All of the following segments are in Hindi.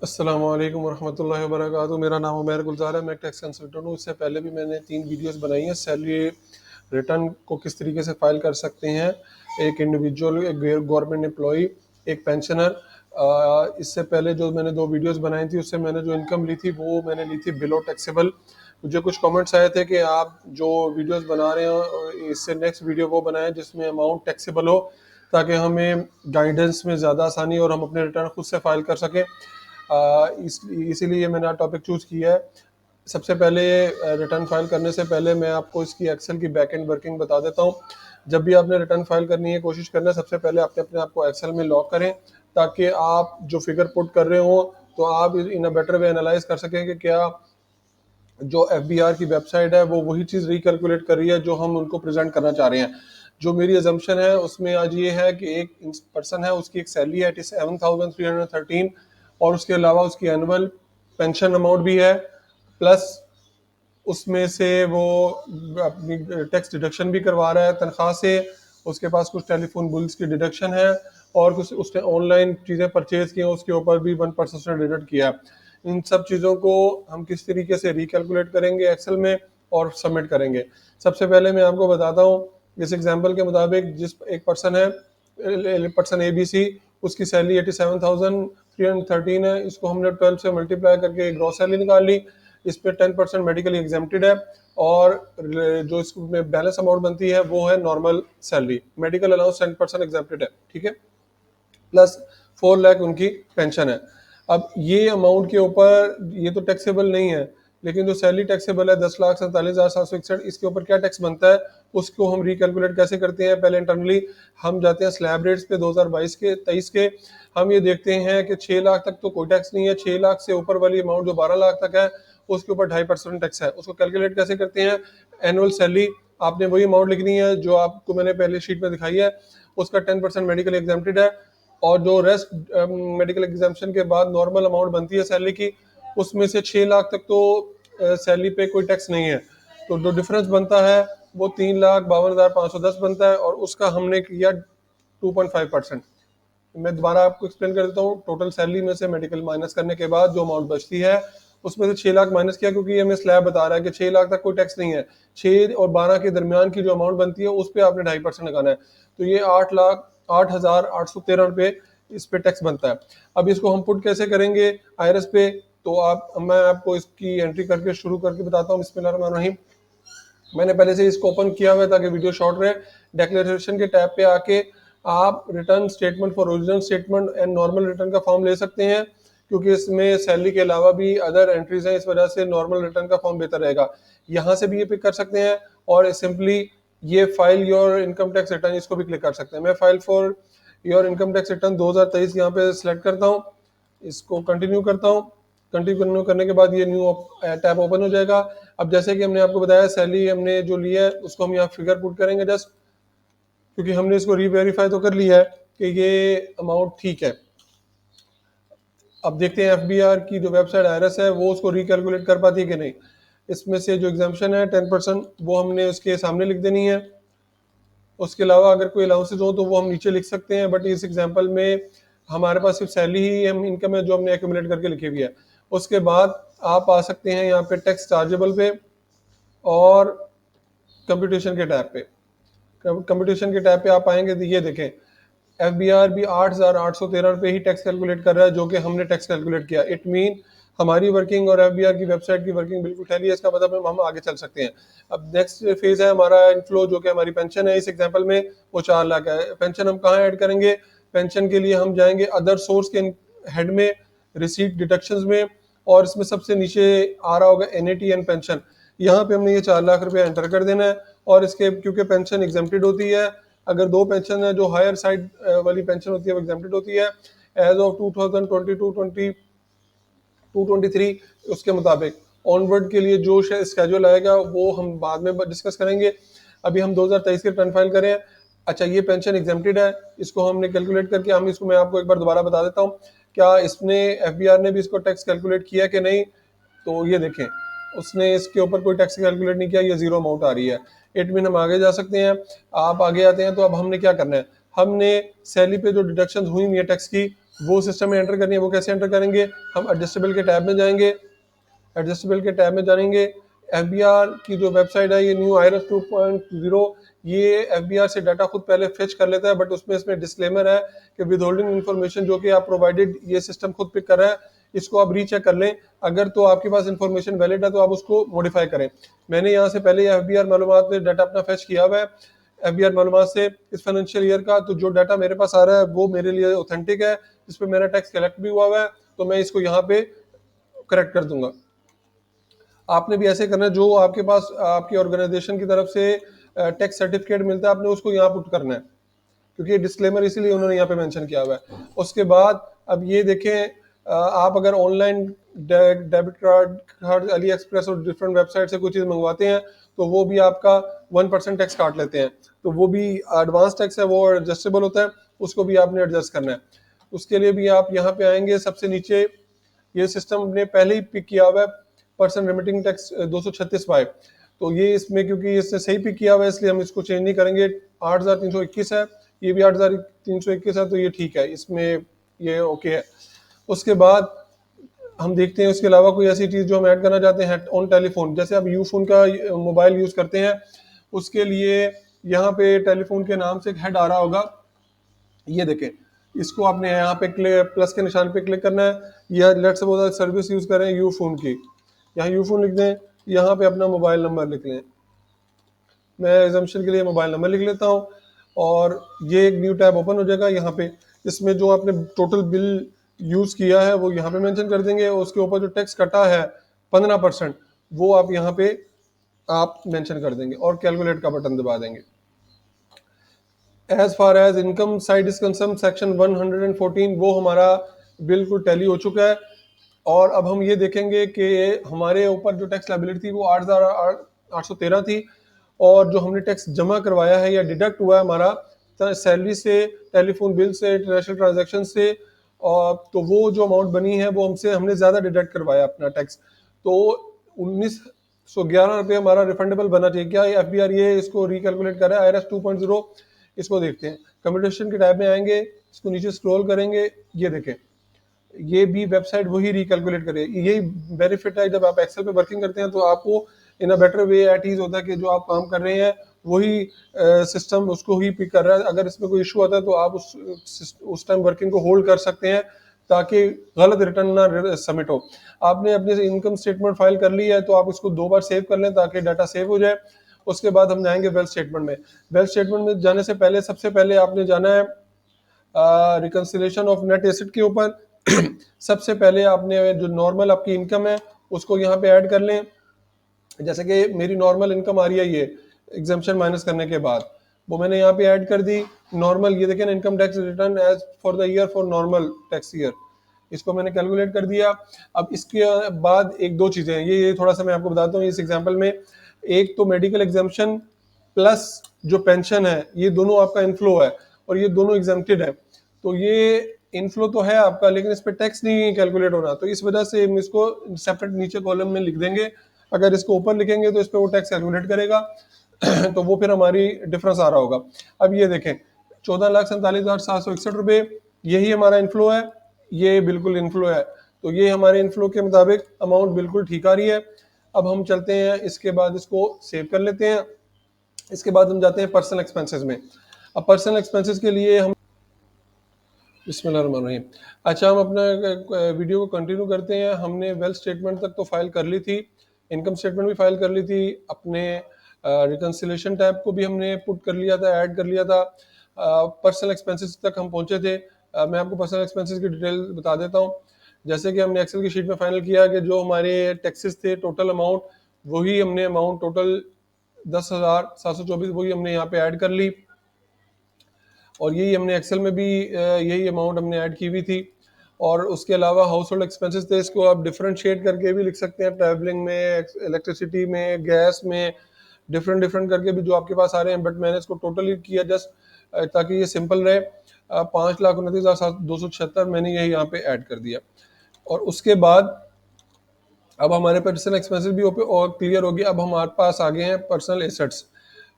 अस्सलामु अलैकुम वरहमतुल्लाहि वबरकातुहू। मेरा नाम उमैर गुलजार है, मैं टैक्स कंसल्टेंट हूँ। इससे पहले भी मैंने 3 वीडियोस बनाई हैं सैलरी रिटर्न को किस तरीके से फाइल कर सकते हैं, एक इंडिविजुअल, एक गवर्नमेंट एम्प्लॉई, एक पेंशनर। इससे पहले जो मैंने 2 वीडियोस बनाई थी उससे मैंने जो इनकम ली थी वो मैंने ली थी बिलो टैक्सेबल। मुझे कुछ कमेंट्स आए थे कि आप जो वीडियोस बना रहे हो इससे नेक्स्ट वीडियो वो बनाएं जिसमें अमाउंट टैक्सेबल हो, ताकि हमें गाइडेंस में ज़्यादा आसानी और हम अपने रिटर्न खुद से फाइल कर सकें। इसीलिए मैंने टॉपिक चूज़ किया है। सबसे पहले रिटर्न फाइल करने से पहले मैं आपको इसकी एक्सेल की बैक एंड वर्किंग बता देता हूँ। जब भी आपने रिटर्न फाइल करनी है, कोशिश करना है सबसे पहले आपने अपने आप को एक्सेल में लॉक करें, ताकि आप जो फिगर पुट कर रहे हो तो आप इन अ बेटर वे एनालाइज कर सकें कि क्या जो एफबीआर की वेबसाइट है वो वही चीज़ रिकैलकुलेट कर रही है जो हम उनको प्रेजेंट करना चाह रहे हैं। जो मेरी अजम्पशन है उसमें आज ये है कि एक पर्सन है, उसकी एक सैलरी है 87,313, और उसके अलावा उसकी एनुअल पेंशन अमाउंट भी है, प्लस उसमें से वो अपनी टैक्स डिडक्शन भी करवा रहा है तनख्वाह से। उसके पास कुछ टेलीफोन बिल्स की डिडक्शन है, और कुछ उसने ऑनलाइन चीज़ें परचेज की हैं उसके ऊपर भी 1% उसने डिडक्ट किया है। इन सब चीज़ों को हम किस तरीके से रिकैलकुलेट करेंगे एक्सेल में और सबमिट करेंगे। सबसे पहले मैं आपको बताता हूँ, इस एग्जांपल के मुताबिक जिस एक पर्सन है, पर्सन ए बी सी, उसकी सैलरी 87,313 है। इसको हमने 12 से मल्टीप्लाई करके ग्रॉस सैलरी निकाल ली। इस पे 10% मेडिकली एग्जेम्प्टेड है, और जो इसमें बैलेंस अमाउंट बनती है वो है normal salary. Medical allowance 10% exempted है, ठीक है, प्लस 4 लाख उनकी पेंशन है। अब ये अमाउंट के ऊपर ये तो टैक्सेबल नहीं है, लेकिन जो सैलरी टैक्सेबल है 10,47,761, इसके ऊपर क्या टैक्स बनता है उसको हम रिकैलकुलेट कैसे करते हैं। पहले इंटरनली हम जाते हैं स्लैब रेट्स पे 2022 के 23 के। हम ये देखते हैं कि 6 लाख तक तो कोई टैक्स नहीं है, 6 लाख से ऊपर वाली अमाउंट जो 12 लाख तक है उसके ऊपर 2.5% टैक्स है। उसको कैलकुलेट कैसे करते हैं, एनुअल सैलरी आपने वही अमाउंट लिखनी है जो आपको मैंने पहले शीट में दिखाई है, उसका 10% मेडिकल एग्जेम्प्टेड है, और जो रेस्ट मेडिकल एग्जामेशन के बाद नॉर्मल अमाउंट बनती है सैलरी की, उसमें से 6 लाख तक तो सैलरी पे कोई टैक्स नहीं है। तो जो डिफरेंस बनता है वो 3,52,510 बनता है, और उसका हमने किया 2.5%। मैं दोबारा आपको एक्सप्लेन कर देता हूँ। टोटल सैलरी में से मेडिकल माइनस करने के बाद जो अमाउंट बचती है उसमें से 6 लाख माइनस किया, क्योंकि ये हमें स्लैब बता रहा है कि 6 लाख तक कोई टैक्स नहीं है। 6 और 12 के दरमियान की जो अमाउंट बनती है उस पर आपने 2.5% लगाना है। तो ये 8,08,813 रुपये इस पे टैक्स बनता है। अब इसको हम पुट कैसे करेंगे आईआरएस पे, तो मैं आपको इसकी एंट्री करके शुरू करके बताता हूँ। बिस्मिल्लाहिर्रहमानिर्रहीम। मैंने पहले से इसको ओपन किया हुआ है ताकि वीडियो शॉर्ट रहे। डिक्लेरेशन के टैब पे आके आप return statement for original statement and normal return का फॉर्म ले सकते हैं, क्योंकि इसमें सैलरी के अलावा भी अदर एंट्रीज हैं, इस वजह से नॉर्मल रिटर्न का फॉर्म बेहतर रहेगा। यहाँ से भी ये पिक कर सकते हैं, और सिंपली ये file your income tax return इसको भी क्लिक कर सकते हैं। मैं file for your income tax return 2023 यहाँ पे सिलेक्ट करता हूँ, इसको कंटिन्यू करता हूँ। कंटिन्यू करने के बाद ये न्यू टैब ओपन हो जाएगा। अब जैसे कि हमने आपको बताया सैलरी हमने जो लिया है उसको हम यहाँ फिगर पुट करेंगे जस्ट, क्योंकि हमने इसको रीवेरीफाई तो कर लिया है कि ये अमाउंट ठीक है। अब देखते हैं एफबीआर की जो वेबसाइट आईआरएस है वो उसको रिकैलकुलेट कर पाती है कि नहीं। इसमें से जो एग्जाम्पशन है 10% वो हमने उसके सामने लिख देनी है। उसके अलावा अगर कोई अलाउंसेज हो तो वो हम नीचे लिख सकते हैं, बट इस एग्जाम्पल में हमारे पास सिर्फ सैलरी ही हम इनकम है जो हमने एक्यूमुलेट करके लिखी हुई है। उसके बाद आप आ सकते हैं यहाँ पे टैक्स चार्जेबल पे और कंप्यूटेशन के टैब पे। कंप्यूटेशन के टैब पे आप आएंगे तो ये देखें एफबीआर भी 8,813 रुपये ही टैक्स कैलकुलेट कर रहा है जो कि हमने टैक्स कैलकुलेट किया। इट मीन हमारी वर्किंग और एफबीआर की वेबसाइट की वर्किंग बिल्कुल टैली है। इसका मतलब हम आगे चल सकते हैं। अब नेक्स्ट फेज है हमारा इनफ्लो, जो कि हमारी पेंशन है। इस एग्जांपल में वो 4 लाख है। पेंशन हम कहाँ ऐड करेंगे, पेंशन के लिए हम जाएंगे अदर सोर्स के हेड में, रिसीट डिडक्शंस में, और इसमें सबसे नीचे आ रहा होगा एनएटी एंड पेंशन। यहाँ पे हमने ये 4 लाख रुपए एंटर कर देना है, और इसके क्योंकि पेंशन एग्जेम्प्टेड होती है, अगर 2 पेंशन है जो हायर साइड वाली पेंशन होती है वो एग्जेम्प्टेड होती है एज ऑफ 2022-23 उसके मुताबिक। ऑनवर्ड के लिए जो स्केड्यूल आएगा वो हम बाद में डिस्कस करेंगे। अभी हम 2023 के रिटर्न फाइल करें। अच्छा, ये पेंशन एग्जेम्प्टेड है, इसको हमने कैलकुलेट करके हम इसको मैं आपको एक बार दोबारा बता देता हूँ क्या इसने एफबीआर ने भी इसको टैक्स कैलकुलेट किया कि नहीं। तो ये देखें उसने इसके ऊपर कोई टैक्स कैलकुलेट नहीं किया, ये जीरो अमाउंट आ रही है। इट मीन हम आगे जा सकते हैं। आप आगे आते हैं तो अब हमने क्या करना है, हमने सैलरी पे जो डिडक्शन हुई हुई है टैक्स की वो सिस्टम में एंटर करनी है। वो कैसे एंटर करेंगे, हम एडजस्टेबल के टैब में जाएंगे, एडजस्टेबल के टैब में जाएंगे। एफबीआर की जो वेबसाइट है, ये न्यू आईरस 2.0, ये एफबीआर से डाटा खुद पहले फेच कर लेता है, बट उसमें इसमें डिस्क्लेमर है कि विदहोल्डिंग इन्फॉर्मेशन जो कि आप प्रोवाइडेड, ये सिस्टम खुद पिक कर रहा है, इसको आप रीचेक कर लें। अगर तो आपके पास इन्फॉर्मेशन वैलिड है तो आप उसको मॉडिफाई करें। मैंने यहाँ से पहले एफबीआर मालूमात में डाटा अपना फेच किया हुआ है एफबीआर मालूमात से इस फाइनेंशियल ईयर का, तो जो डाटा मेरे पास आ रहा है वो मेरे लिए ऑथेंटिक है, इस पर मेरा टैक्स कलेक्ट भी हुआ है, तो मैं इसको यहाँ पे करेक्ट कर दूंगा। आपने भी ऐसे करना है, जो आपके पास आपकी ऑर्गेनाइजेशन की तरफ से टैक्स सर्टिफिकेट मिलता है, आपने उसको यहाँ पुट करना है, क्योंकि डिस्क्लेमर इसीलिए उन्होंने यहाँ पे मेंशन किया हुआ है। उसके बाद अब ये देखें, आप अगर online debit card Ali express और डिफरेंट वेबसाइट से कोई चीज़ मंगवाते हैं तो वो भी आपका 1% टैक्स काट लेते हैं, तो वो भी एडवांस टैक्स है, वो एडजस्टेबल होता है, उसको भी आपने एडजस्ट करना है। उसके लिए भी आप यहाँ पे आएंगे, सबसे नीचे ये सिस्टम ने पहले ही पिक किया हुआ है पर्सन रिमिटिंग टैक्स 236 तो ये इसमें क्योंकि इसने सही पिक किया हुआ है इसलिए हम इसको चेंज नहीं करेंगे। 8,321 है, ये भी 8,321 है, तो ये ठीक है, इसमें ये ओके है। उसके बाद हम देखते हैं उसके अलावा कोई ऐसी चीज़ जो हम ऐड करना चाहते हैं ऑन टेलीफोन। जैसे आप यू फोन का मोबाइल यूज़ करते हैं, उसके लिए यहाँ पे टेलीफोन के नाम से एक हेड आ रहा होगा, ये देखें, इसको आपने यहाँ पे प्लस के निशान पे क्लिक करना है, या लेट्स सपोज सर्विस यूज़ करें यू फोन की, यहाँ यू फोन लिख दें, यहाँ पे अपना मोबाइल नंबर लिख लें, मैं एग्जाम्पल के लिए मोबाइल नंबर लिख लेता हूँ, और ये एक न्यू टैब ओपन हो जाएगा यहाँ पे। इसमें जो आपने टोटल बिल यूज़ किया है वो यहाँ पे मेंशन कर देंगे, और उसके ऊपर जो टैक्स कटा है 15%, वो आप यहाँ पे आप मेंशन कर देंगे और कैलकुलेट का बटन दबा देंगे। As far as income side is concerned, section 114 वो हमारा बिल्कुल टैली हो चुका है। और अब हम ये देखेंगे कि हमारे ऊपर जो टैक्स लायबिलिटी थी वो 8,813 थी, और जो हमने टैक्स जमा करवाया है या डिडक्ट हुआ है हमारा सैलरी से, टेलीफोन बिल से, इंटरनेशनल ट्रांजैक्शन से, और तो वो जो अमाउंट बनी है वो हमने ज़्यादा डिडक्ट करवाया अपना टैक्स, तो 1,911 रुपये हमारा रिफंडेबल बना चाहिए। क्या एफबीआर ये इसको रिकैलकुलेट कर रहा है आईआरएस 2.0, इसको देखते हैं। कंप्यूटेशन के टैब में आएंगे, इसको नीचे स्क्रॉल करेंगे, ये देखें, ये भी वेबसाइट वही रिकैलकुलेट करे। यही बेनिफिट है जब आप एक्सेल पे वर्किंग करते हैं, तो आपको in a better way at ease होता है कि जो आप काम कर रहे हैं वही सिस्टम उसको ही पिक कर रहा है। अगर इसमें कोई इशू आता है तो आप उस टाइम वर्किंग को होल्ड कर सकते हैं ताकि गलत रिटर्न ना सबमिट हो। आपने अपने इनकम स्टेटमेंट फाइल कर ली है तो आप इसको 2 बार सेव कर लें ताकि डाटा सेव हो जाए। उसके बाद हम जाएंगे वेल्थ स्टेटमेंट में। वेल्थ स्टेटमेंट में जाने से पहले सबसे पहले आपने जाना है रिकंसिलेशन ऑफ नेट एसेट के ऊपर। सबसे पहले आपने जो नॉर्मल आपकी इनकम है उसको यहाँ पे ऐड कर लें। जैसे कि मेरी नॉर्मल इनकम आ रही है, ये एग्जाम्पशन माइनस करने के बाद वो मैंने यहाँ पे ऐड कर दी नॉर्मल। ये देखें, income tax return as for the year for normal tax year, इसको मैंने कैलकुलेट कर दिया। अब इसके बाद एक दो चीज़ें हैं, ये थोड़ा सा मैं आपको बताता हूँ इस एग्जाम्पल में। एक तो मेडिकल एग्जाम्पशन प्लस जो पेंशन है, ये दोनों आपका इनफ्लो है और ये दोनों एग्जाम्प्टेड है, तो ये इनफ्लो तो है आपका लेकिन इस पर टैक्स नहीं कैलकुलेट होना, तो इस वजह से हम इसको सेपरेट नीचे कॉलम में लिख देंगे। अगर इसको ऊपर लिखेंगे तो इस पर वो टैक्स कैलकुलेट करेगा तो वो फिर हमारी डिफरेंस आ रहा होगा। अब ये देखें, 14,47,761 रुपये यही हमारा इनफ्लो है, ये बिल्कुल इनफ्लो है, तो ये हमारे इनफ्लो के मुताबिक अमाउंट बिल्कुल ठीक आ रही है। अब हम चलते हैं, इसके बाद इसको सेव कर लेते हैं। इसके बाद हम जाते हैं पर्सनल एक्सपेंसेस में। अब पर्सनल एक्सपेंसेस के लिए हम बिस्मिल्लाहिर्रहमानिर्रहीम। अच्छा, हम अपना वीडियो को कंटिन्यू करते हैं। हमने वेल्थ स्टेटमेंट तक तो फाइल कर ली थी, इनकम स्टेटमेंट भी फाइल कर ली थी, अपने रिकंसिलेशन टैब को भी हमने पुट कर लिया था, ऐड कर लिया था। पर्सनल एक्सपेंसेस तक हम पहुंचे थे। मैं आपको पर्सनल एक्सपेंसेस की डिटेल बता देता हूँ। जैसे कि हमने एक्सेल की शीट में फाइनल किया कि जो हमारे टैक्सेस थे टोटल अमाउंट, वही हमने अमाउंट टोटल 10,724 वही हमने यहाँ पे ऐड कर ली, और यही हमने एक्सेल में भी यही अमाउंट हमने ऐड की हुई थी। और उसके अलावा हाउस होल्ड एक्सपेंसेस थे, इसको आप डिफरेंशिएट करके भी लिख सकते हैं, ट्रैवलिंग में, इलेक्ट्रिसिटी में, गैस में, डिफरेंट डिफरेंट करके भी जो आपके पास आ रहे हैं, बट मैंने इसको टोटली किया जस्ट ताकि ये सिंपल रहे। 5,29,276 मैंने यही यहाँ पे ऐड कर दिया। और उसके बाद अब हमारे पर्सनल एक्सपेंसेस भी और क्लियर हो गया। अब हमारे पास आ गए हैं पर्सनल एसेट्स,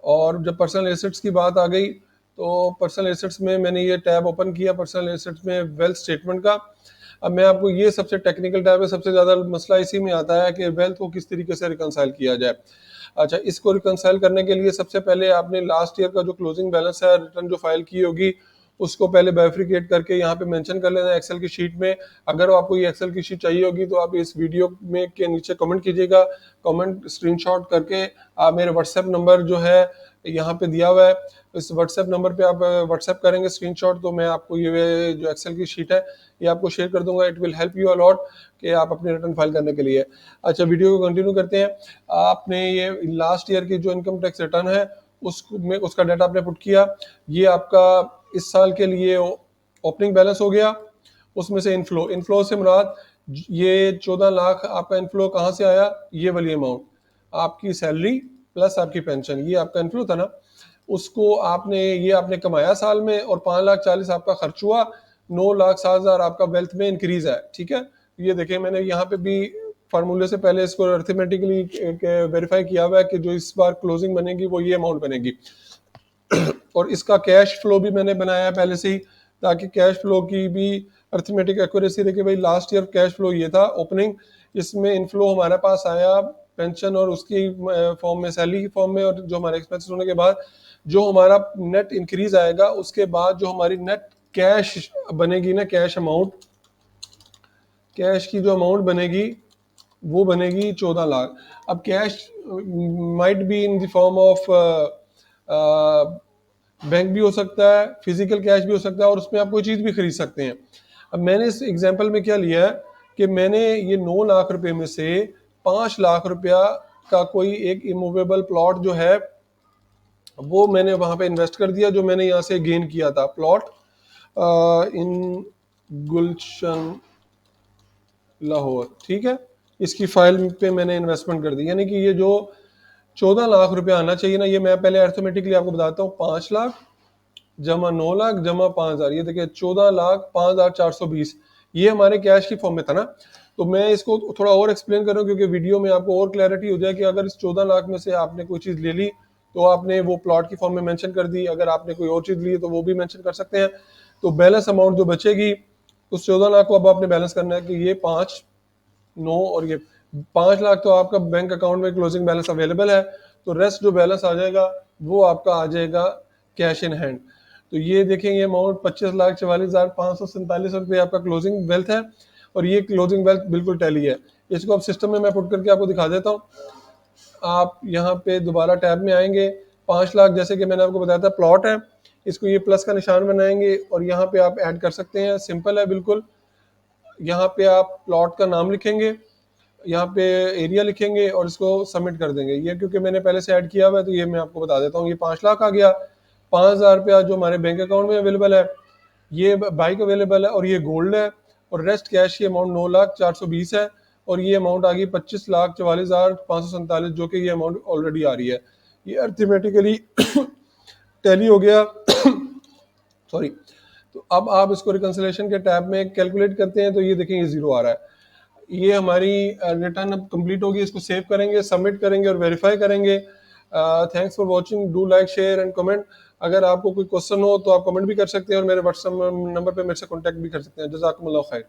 और जब पर्सनल एसेट्स की बात आ गई तो पर्सनल एसेट्स में मैंने ये टैब ओपन किया, पर्सनल एसेट्स में वेल्थ स्टेटमेंट का। अब मैं आपको, ये सबसे टेक्निकल टैब है, सबसे ज़्यादा मसला इसी में आता है कि वेल्थ को किस तरीके से रिकंसाइल किया जाए। अच्छा, इसको रिकंसाइल करने के लिए सबसे पहले आपने लास्ट ईयर का जो क्लोजिंग बैलेंस है, रिटर्न जो फाइल की होगी, उसको पहले बाइफरिकेट करके यहाँ पे मेंशन कर लेना एक्सेल की शीट में। अगर आपको ये एक्सेल की शीट चाहिए होगी तो आप इस वीडियो में के नीचे कमेंट कीजिएगा, कमेंट स्क्रीनशॉट करके आप मेरे व्हाट्सएप नंबर जो है यहाँ पे दिया हुआ है, इस व्हाट्सएप नंबर पे आप व्हाट्सएप करेंगे स्क्रीनशॉट, तो मैं आपको ये जो एक्सेल की शीट है ये आपको शेयर कर दूंगा। It will help you a lot कि आप अपनी रिटर्न फाइल करने के लिए। अच्छा, वीडियो को कंटिन्यू करते हैं। आपने ये लास्ट ईयर की जो इनकम टैक्स रिटर्न है उसमें उसका डाटा आपने पुट किया। ये आपका इस साल के लिए ओपनिंग बैलेंस हो गया। उसमें से इनफ्लो से मुराद ये 14 लाख आपका इनफ्लो कहाँ से आया, ये वाली अमाउंट आपकी सैलरी प्लस आपकी पेंशन, ये आपका इनफ्लो था ना, उसको आपने कमाया साल में, और 5,40,000 आपका खर्च हुआ, 9,07,000 आपका वेल्थ में इंक्रीज है। ठीक है, ये देखिए मैंने यहाँ पे भी फार्मूले से पहले इसको अर्थमेटिकली वेरीफाई किया हुआ है कि जो इस बार क्लोजिंग बनेगी वो ये अमाउंट बनेगी। और इसका कैश फ्लो भी मैंने बनाया है पहले से ही, ताकि कैश फ्लो की भी अर्थमेटिक एक्यूरेसी रहे कि भाई लास्ट ईयर कैश फ्लो ये था ओपनिंग, इसमें इनफ्लो हमारे पास आया पेंशन और उसकी फॉर्म में, सैलरी की फॉर्म में, और जो हमारे एक्सपेंसेस होने के बाद जो हमारा नेट इंक्रीज आएगा, उसके बाद जो हमारी नेट कैश बनेगी ना, कैश अमाउंट, कैश की जो अमाउंट बनेगी वो बनेगी 14 लाख। अब cash might be in the form of bank भी हो सकता है, फिजिकल कैश भी हो सकता है, और उसमें आप कोई चीज़ भी खरीद सकते हैं। अब मैंने इस एग्जांपल में क्या लिया है कि मैंने ये 9 लाख रुपए में से 5 लाख रुपया का कोई एक इमूवेबल प्लॉट जो है वो मैंने वहां पे इन्वेस्ट कर दिया, जो मैंने यहाँ से गेन किया था, प्लॉट इन गुलशन लाहौर। ठीक है, इसकी फाइल पे मैंने इन्वेस्टमेंट कर दी, यानी कि ये जो 14 लाख रुपया आना चाहिए ना, ये मैं पहले अर्थमेटिकली आपको बताता हूँ। 5 लाख जमा 9 लाख जमा 5,000, ये देखिए 14,05,420, ये हमारे कैश की फॉर्म में था ना। तो मैं इसको थोड़ा और एक्सप्लेन कर रहा हूँ क्योंकि वीडियो में आपको और क्लैरिटी हो जाए कि अगर इस 14 लाख में से आपने कोई चीज़ ले ली तो आपने वो प्लॉट की फॉर्म में मेंशन कर दी, अगर आपने कोई और चीज़ ली तो वो भी मेंशन कर सकते हैं। तो बैलेंस अमाउंट जो बचेगी उस 14 लाख को अब आपने बैलेंस करना है कि ये 5, 9 और ये 5 लाख तो आपका बैंक अकाउंट में क्लोजिंग बैलेंस अवेलेबल है, तो रेस्ट जो बैलेंस आ जाएगा वो आपका आ जाएगा कैश इन हैंड। तो ये देखेंगे अमाउंट 25,44,547 रुपये आपका क्लोजिंग वेल्थ है, और ये क्लोजिंग वेल्थ बिल्कुल टैली है। इसको अब सिस्टम में मैं पुट करके आपको दिखा देता हूँ। आप यहाँ पे दोबारा टैब में आएंगे, 5 लाख जैसे कि मैंने आपको बताया था प्लॉट है, इसको ये प्लस का निशान बनाएंगे और यहाँ पे आप ऐड कर सकते हैं, सिंपल है बिल्कुल। यहाँ पे आप प्लॉट का नाम लिखेंगे, यहाँ पे एरिया लिखेंगे और इसको सबमिट कर देंगे। ये क्योंकि मैंने पहले से ऐड किया हुआ है तो ये मैं आपको बता देता हूँ। ये 5 लाख आ गया, 5,000 रुपया जो हमारे बैंक अकाउंट में अवेलेबल है, ये बाइक अवेलेबल है और ये गोल्ड है, और रेस्ट कैश की अमाउंट 9,04,20 है, और ये अमाउंट आ गई 25,44,547 जो कि ये अमाउंट ऑलरेडी आ रही है। ये अर्थमेटिकली टैली हो गया सॉरी। तो अब आप इसको रिकंसिलेशन के टैब में कैलकुलेट करते हैं तो ये देखें ये जीरो आ रहा है। ये हमारी रिटर्न अब कंप्लीट होगी, इसको सेव करेंगे, सबमिट करेंगे और वेरीफाई करेंगे। Thanks for watching, do like share and comment. अगर आपको कोई क्वेश्चन हो तो आप कमेंट भी कर सकते हैं और मेरे व्हाट्सएप नंबर पे मेरे से कांटेक्ट भी कर सकते हैं। जज़ाकुमुल्लाह खैर।